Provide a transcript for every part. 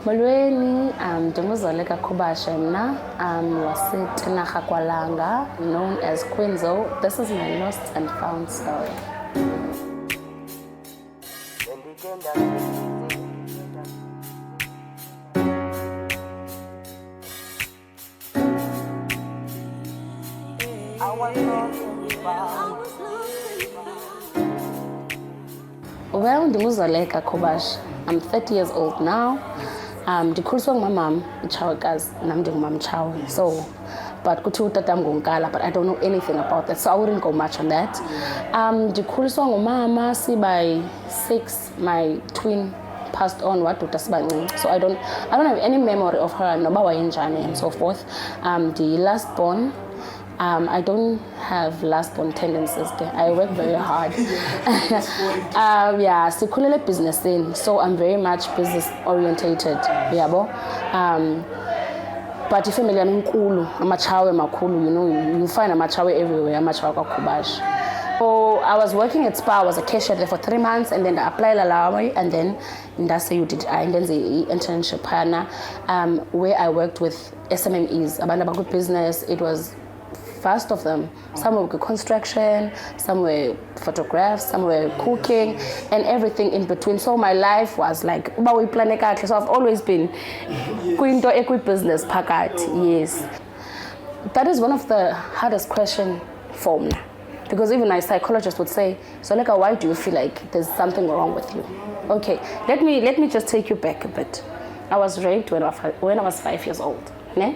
Molweni, Zoleka Kubashe mna, waseTinarha Kwalanga, known as Quinzo. This is my lost and found story. Well, Zoleka Kubashe. I'm 30 years old now. Ndikhuliswe ngumamam ichawekazi nam ndingumam Chawe. So but kuthiwa utata ngumgala, but I don't know anything about that, so I wouldn't go much on that. Ndikhuliswe ngumama siba 6, my twin passed on waduda sibancinci, so I don't have any memory of her noba wayenjani and so forth. The last born, I don't have last born tendencies there. I work very hard. Yeah, sikhulele businessini, so I'm very much business orientated. Yabo. But ifamily yami inkulu, amachawe makhulu, you know, you find amachawe everywhere, amachawe kwaKubashe. So I was working at Spa, I was a cashier there for 3 months, and then I applied Lalawi, and then industry you did, and then the internship where I worked with SMMEs, about good business. It was first of them. Some were construction, some were photographs, some were cooking, and everything in between. So my life was like, so I've always been business packet. Yes. That is one of the hardest questions for me. Because even a psychologist would say, Zoleka, why do you feel like there's something wrong with you? Okay, let me just take you back a bit. I was raped when I was 5 years old. Ne?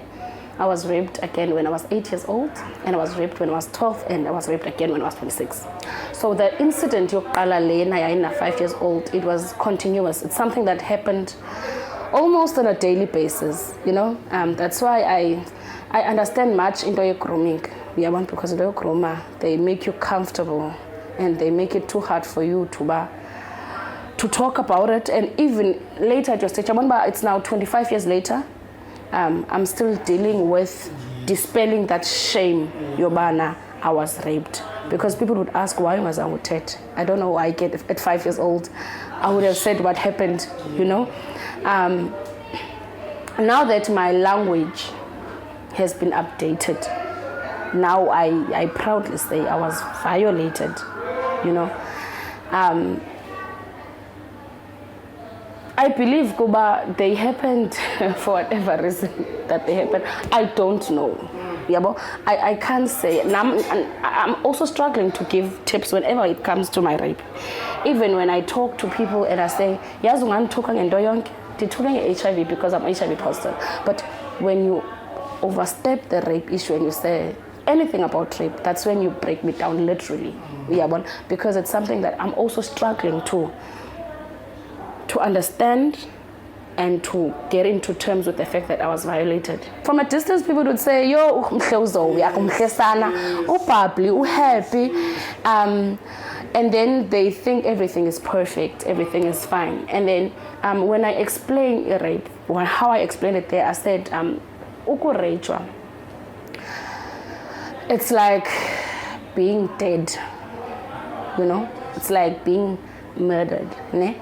I was raped again when I was 8 years old, and I was raped when I was 12, and I was raped again when I was 26. So the incident yokuqala lena yayina 5 years old, it was continuous. It's something that happened almost on a daily basis, you know. That's why I understand much into your grooming. Because the groomer, they make you comfortable, and they make it too hard for you to talk about it. And even later at your stage, it's now 25 years later, I'm still dealing with dispelling that shame, Yobana, I was raped. Because people would ask, why was I raped? I don't know why at 5 years old, I would have said what happened, you know. Now that my language has been updated, now I proudly say I was violated, you know. I believe, Kuba, they happened for whatever reason that they happened. I don't know. Yeah, I can't say. And I'm also struggling to give tips whenever it comes to my rape. Even when I talk to people and I say, I'm talking HIV because I'm HIV positive. But when you overstep the rape issue and you say anything about rape, that's when you break me down literally. Yeah, because it's something that I'm also struggling to understand and to get into terms with the fact that I was violated. From a distance, people would say, yo, happy. And then they think everything is perfect, everything is fine. And then when I explain rape, how I explained it there, I said, it's like being dead, you know? It's like being murdered, ne?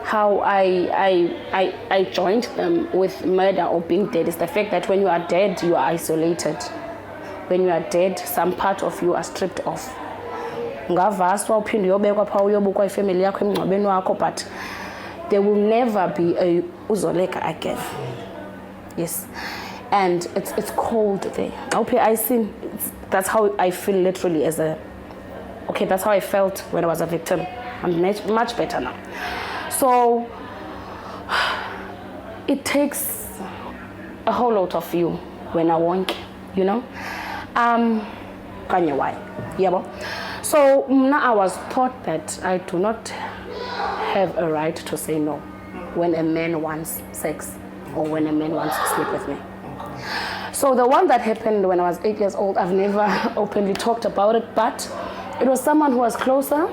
How I joined them with murder or being dead is the fact that when you are dead, you are isolated. When you are dead, some part of you are stripped off. But there will never be a Zoleka again. Yes. And it's cold there. I see. That's how I feel literally that's how I felt when I was a victim. I'm much better now. So it takes a whole lot of you when I want, you know. Why? Yeah. So now I was taught that I do not have a right to say no when a man wants sex or when a man wants to sleep with me. So the one that happened when I was 8 years old, I've never openly talked about it, but it was someone who was closer.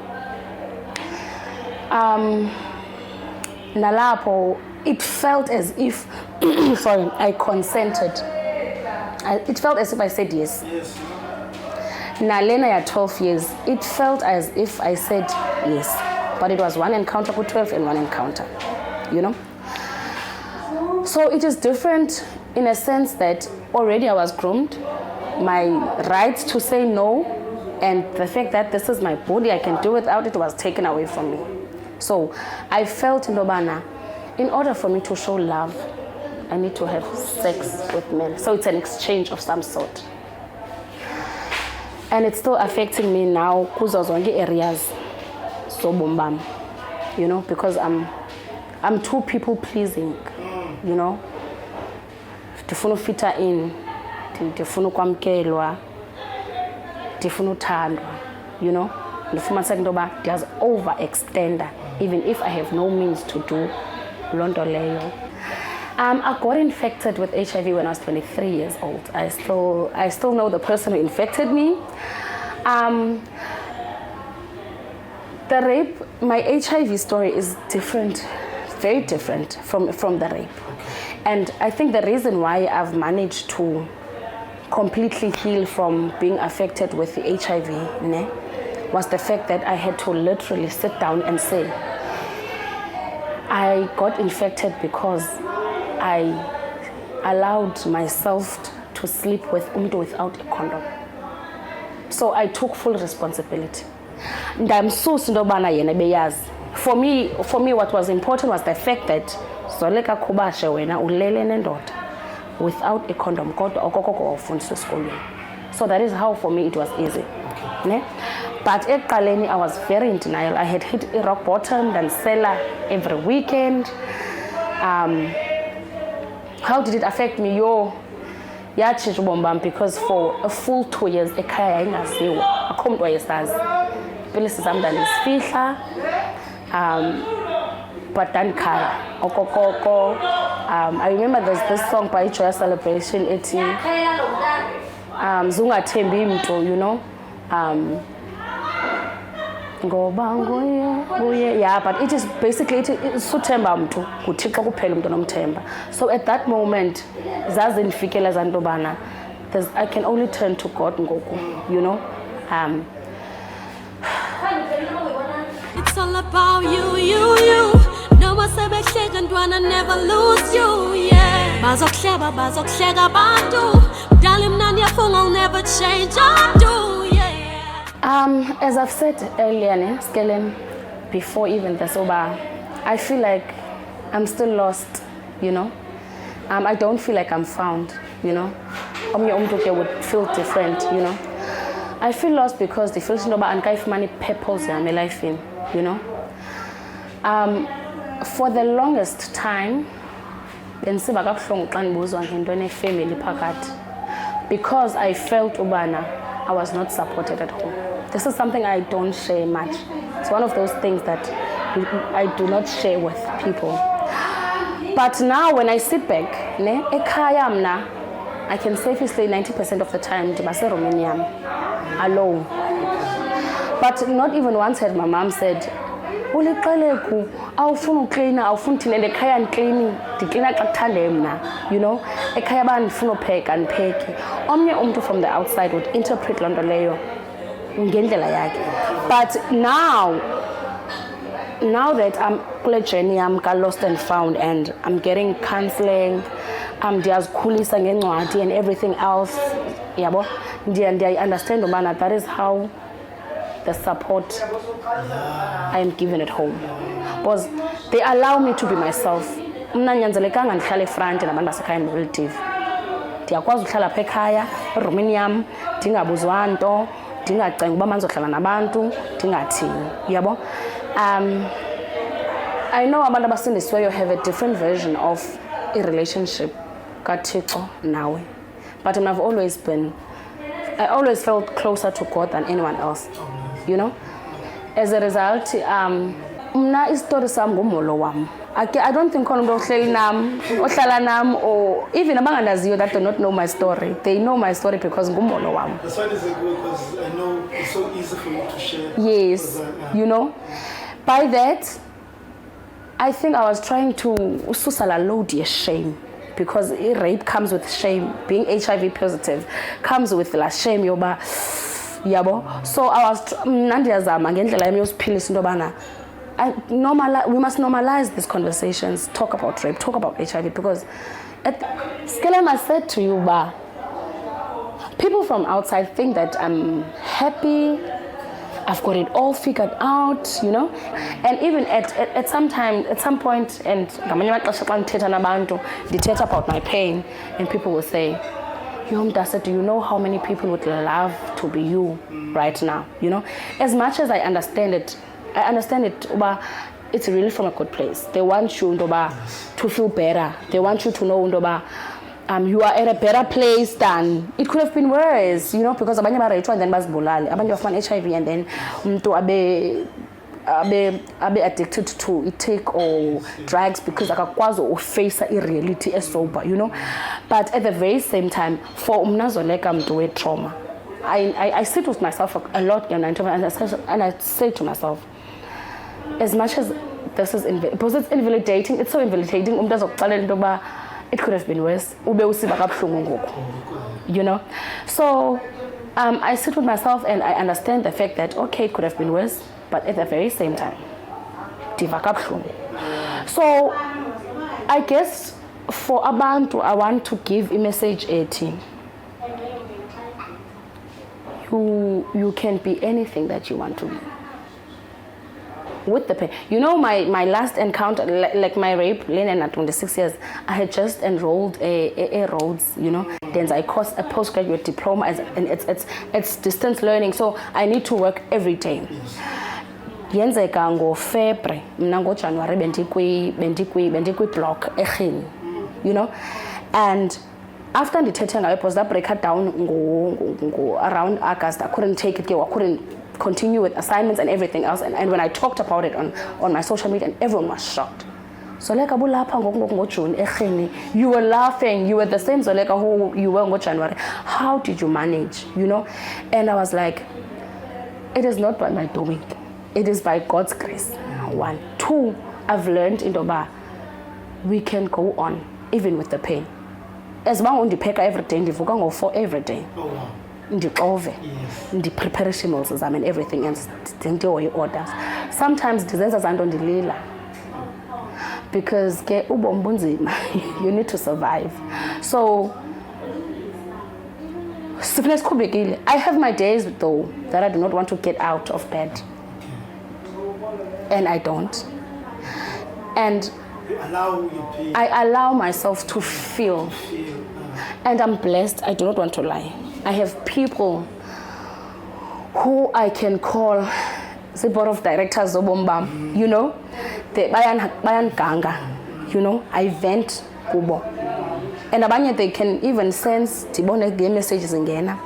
Nalapo, it felt as if, I consented. It felt as if I said yes. Nalena at 12 years, it felt as if I said yes. But it was one encounter with 12 and one encounter, you know. So it is different in a sense that already I was groomed. My right to say no and the fact that this is my body, I can do without it, was taken away from me. So I felt, Ndobana, in order for me to show love, I need to have sex with men. So it's an exchange of some sort. And it's still affecting me now, kuzo zonke areas. So bombam, you know, because I'm too people pleasing, you know. Ndifuna ufita in, ndifuna ukwamkelwa, ndifuna uthandwa, you know. Ndifuna sendoba ndiyazi overextender even if I have no means to do lonto leyo. I got infected with HIV when I was 23 years old. I still know the person who infected me. The rape, my HIV story is different, very different from the rape. And I think the reason why I've managed to completely heal from being affected with the HIV was the fact that I had to literally sit down and say, I got infected because I allowed myself to sleep with umuntu without a condom. So I took full responsibility. And I'm so sindobana yena beyazi. For me, what was important was the fact that Zoleka Kubashe wena ulele nendoda without a condom kodwa okokoko wafundiswa esikolweni. So that is how for me it was easy. Ne? But ekuqaleni I was very in denial. I had hit a rock bottom and cellar every weekend. How did it affect me? Yatshintsha ubomi because for a full 2 years ekhaya yayingaziwa. Akho umuntu wayesazi. Impilisi zami ndandizifihla. But dandikhaya okokoko. I remember there's this song by Joya Celebration ethi zungathembi muntu, you know. Ngoba nguye, yeah, but it is basically suthemba muntu kuthixo kuphela umuntu nomthemba. So at that moment zazindifikela zantobana I can only turn to God ngoku, you know. It's all about you. No more sebehleka ntwana, never lose you, yeah. Bazokuhleka abantu. Dali mnandi yafunga, I'll never change, I do, yeah. As I've said earlier, Skellen, before even the sober, I feel like I'm still lost, you know. I don't feel like I'm found, you know. Omnye would feel different, you know. I feel lost because the feeling of money purpose in my life, you know. For the longest time, because I felt ubana I was not supported at home. This is something I don't share much. It's one of those things that I do not share with people. But now when I sit back, I can safely say 90% of the time, I'm alone. But not even once had my mom said, awufuna uklina, awufuna thina ekhaya cleaning, ndiklina xa kuthande mna, you know. Ekhaya bandifuna upheka ndipheke. Omnye umuntu from the outside would interpret loo nto leyo ngendlela yakhe. But now that I'm kule journey yam ka lost and found and I'm getting counseling, ndiyazikhulisa ngencwadi and everything else, yabo, ndiya understand ubana that is how the support I am given at home, because they allow me to be myself. Mna nyanzelekanga ndihlale front nabantu basekhaya relative. Ndiyakwazi uhlala apha ekhaya erumini yam ndingabuzwa nto, ndingacenga uba mandizohlala nabantu, ndingathini, yabo. I know abantu abasindisiweyo have a different version of a relationship kaThixo nawe, but I always felt closer to God than anyone else, you know. As a result, mna istory sam ngumolo wam. I don't think khona umuntu ohlala nam, or even abangandaziyo that do not know my story. They know my story because ngumolo wam. That's why it's good, because I know it's so easy for you to share. Yes, you know. By that, I think I was trying to ususala load your shame, because rape comes with shame. Being HIV positive comes with la shame yoba, yabo. So I was nandiyazama ngendlela yami yosiphilisa into bana we must normalize these conversations, talk about rape, talk about HIV, because Skelema said to you, people from outside think that I'm happy, I've got it all figured out, you know? And even at some point, and they talk about my pain, and people will say, Yomdasa, do you know how many people would love to be you right now, you know? As much as I understand it, but it's really from a good place. They want you to feel better. They want you to know you are at a better place than it could have been worse, you know, because abanye barayitwa and then bazibulale, abanye bafumana HIV and then umuntu abe addicted to take or drugs because akakwazi uface reality sober, you know. But at the very same time, for Zoleka mntu we trauma, I sit with myself a lot and I say to myself, as much as this is because it's invalidating, it's so invalidating. It could have been worse. You know? So I sit with myself and I understand the fact that, okay, it could have been worse, but at the very same time, so I guess for Abantu, I want to give a message 18. You can be anything that you want to be. With the pain. You know, my last encounter, like my rape, Lena at 26 years, I had just enrolled a Rhodes, you know. Then I course a postgraduate diploma, and it's distance learning, so I need to work every day. Yenzeka ngo February, mna ngo January bendikwi block ekhini, you know. And after ndithethe ngayo, because that break down go around August, I couldn't take it, I couldn't continue with assignments and everything else, and when I talked about it on my social media, and everyone was shocked. Zoleka bulapha ngo June ekhini, you were laughing, you were the same Zoleka who you were in January. How did you manage, you know? And I was like, it is not by my doing, it is by God's grace. 1, 2, I've learned in Doba, we can go on even with the pain. As long as you pick every day, you go for every day. Ndikove, prepare meals and everything else, enjoy orders. Sometimes diseases are not delila because you need to survive. So sickness could be. I have my days though that I do not want to get out of bed, and I don't. And I allow myself to feel, and I'm blessed. I do not want to lie. I have people who I can call the board of directors of Bombam, you know, the Bayan Ganga, you know, I vent Kubo. And abanye they can even sense Tibone game messages in Ghana.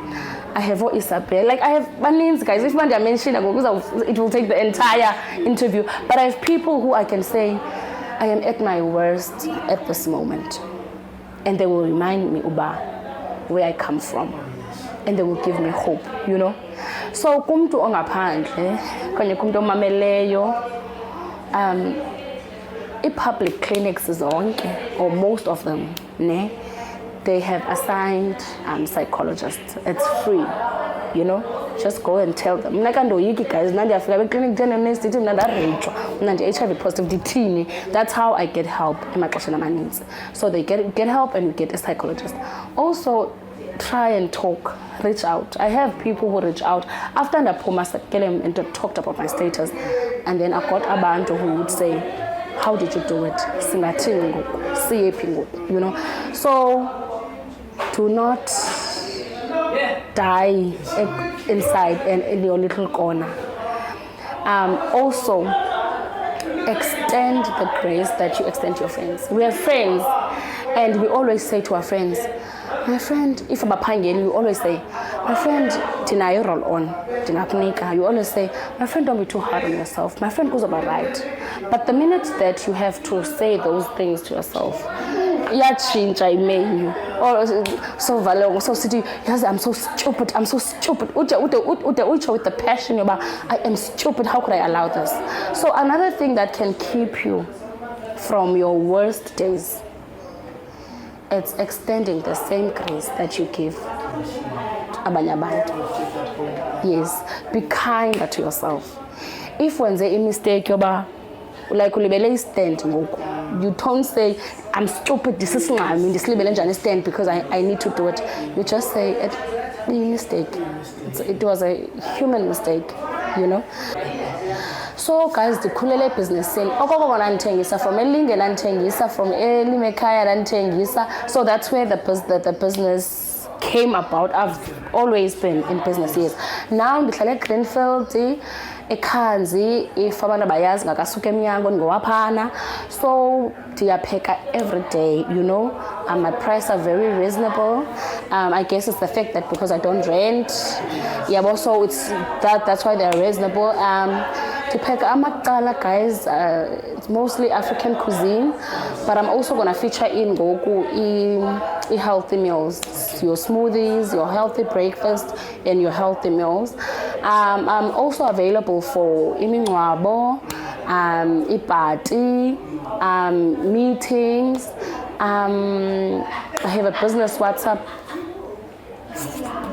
I have what Isabel, like I have my names, guys. If one mention, it will take the entire interview. But I have people who I can say, I am at my worst at this moment. And they will remind me where I come from. And they will give me hope, you know. So kumtu ongaphandle kanye kumtu omameleyo public clinics zonke, or most of them, they have assigned psychologists. It's free, you know. Just go and tell them. Guys, clinic HIV positive. That's how I get help in my needs. So they get help and get a psychologist. Also, try and talk, reach out. I have people who reach out after the Puma and talked about my status, and then I got Abantu who would say, how did you do it? You know. So do not die inside and in your little corner. Also, extend the grace that you extend to your friends. We have friends, and we always say to our friends, my friend, if I'm a pangeli, you always say, my friend, tina roll on, tina kunika. You always say, my friend, don't be too hard on yourself. My friend goes about right. But the minute that you have to say those things to yourself, change I made you. Or so valong, so city, yes, I'm so stupid, I'm so stupid. Ucha with the passion about I am stupid, how could I allow this? So another thing that can keep you from your worst days, it's extending the same grace that you give abanye abantu. Yes, be kinder to yourself. If when there's a mistake, like ulibele stand ngoku. You don't say I'm stupid, this is I mean this libele njani stand because I need to do it. You just say it a mistake. It was a human mistake, you know. So guys, ndikhulele ebhizinesini okokoko ndandithengisa from elinge ndandithengisa from elimekhaya ndandithengisa. So that's where the business came about. I've always been in business, yes. Now ndihlala eGreenfield ekhanzi if abantu bayazi ngakasuka emnyango ndingowaphana. So ndiyapheka every day, you know. My prices are very reasonable. I guess it's the fact that because I don't rent, yeah, also it's that's why they're reasonable. Ndipheka amaqala, guys. It's mostly African cuisine, but I'm also gonna feature in ngoku healthy meals, your smoothies, your healthy breakfast, and your healthy meals. I'm also available for imingcwabo, ipati, meetings. I have a business WhatsApp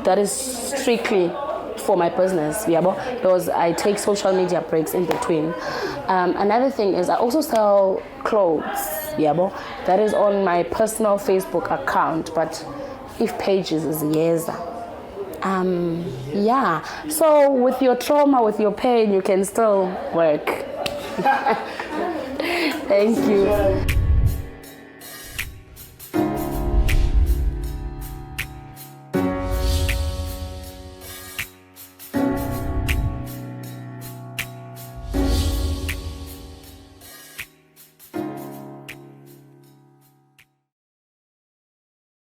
that is strictly for my business, because I take social media breaks in between. Another thing is I also sell clothes, that is on my personal Facebook account, but if pages is Yeza. Yeah, so with your trauma, with your pain, you can still work. Thank you.